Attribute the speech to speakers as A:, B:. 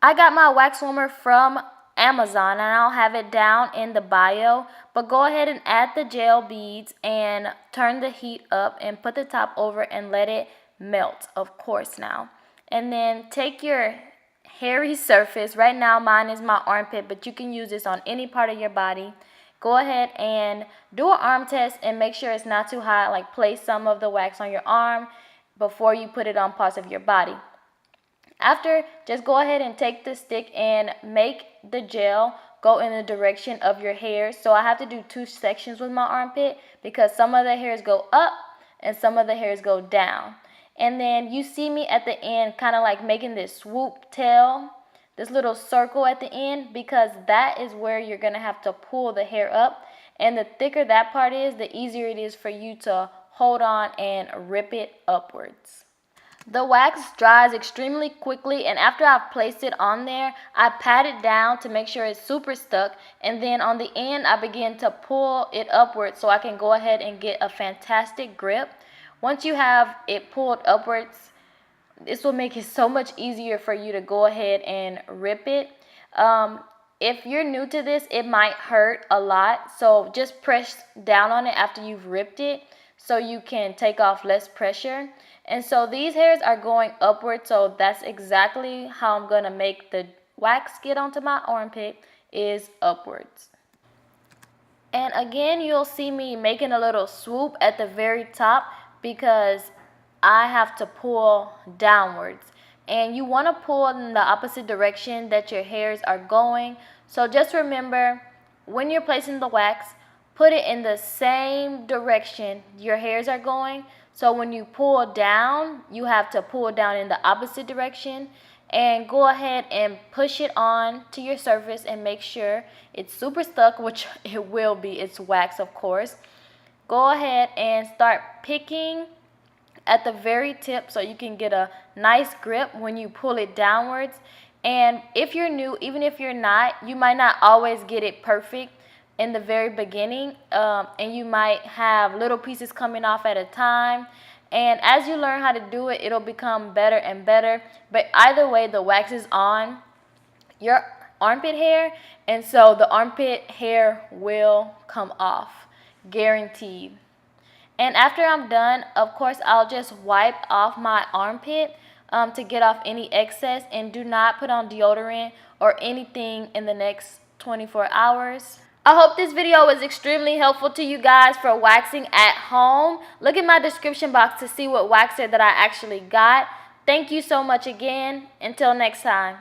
A: I got my wax warmer from Amazon and I'll have it down in the bio, but go ahead and add the gel beads and turn the heat up and put the top over and let it melt, of course now. And then take your hairy surface, right now mine is my armpit, but you can use this on any part of your body. Go ahead and do an arm test and make sure it's not too hot, like place some of the wax on your arm before you put it on parts of your body. After, just go ahead and take the stick and make the gel go in the direction of your hair. So I have to do two sections with my armpit because some of the hairs go up and some of the hairs go down. And then you see me at the end kind of like making this swoop tail, this little circle at the end, because that is where you're going to have to pull the hair up. And the thicker that part is, the easier it is for you to hold on and rip it upwards. The wax dries extremely quickly, and after I've placed it on there, I pat it down to make sure it's super stuck, and then on the end I begin to pull it upwards so I can go ahead and get a fantastic grip. Once you have it pulled upwards, this will make it so much easier for you to go ahead and rip it. If you're new to this, it might hurt a lot, so just press down on it after you've ripped it so you can take off less pressure. And so these hairs are going upward, so that's exactly how I'm going to make the wax get onto my armpit, is upwards. And again, you'll see me making a little swoop at the very top because I have to pull downwards. And you want to pull in the opposite direction that your hairs are going. So just remember, when you're placing the wax, put it in the same direction your hairs are going. So when you pull down, you have to pull down in the opposite direction. And go ahead and push it on to your surface and make sure it's super stuck, which it will be. It's wax, of course. Go ahead and start picking at the very tip so you can get a nice grip when you pull it downwards. And if you're new, even if you're not, you might not always get it perfect in the very beginning, and you might have little pieces coming off at a time. And as you learn how to do it, it'll become better and better. But either way, the wax is on your armpit hair, and so the armpit hair will come off, guaranteed. And after I'm done, of course, I'll just wipe off my armpit to get off any excess, and do not put on deodorant or anything in the next 24 hours. I hope this video was extremely helpful to you guys for waxing at home. Look in my description box to see what waxer that I actually got. Thank you so much again. Until next time.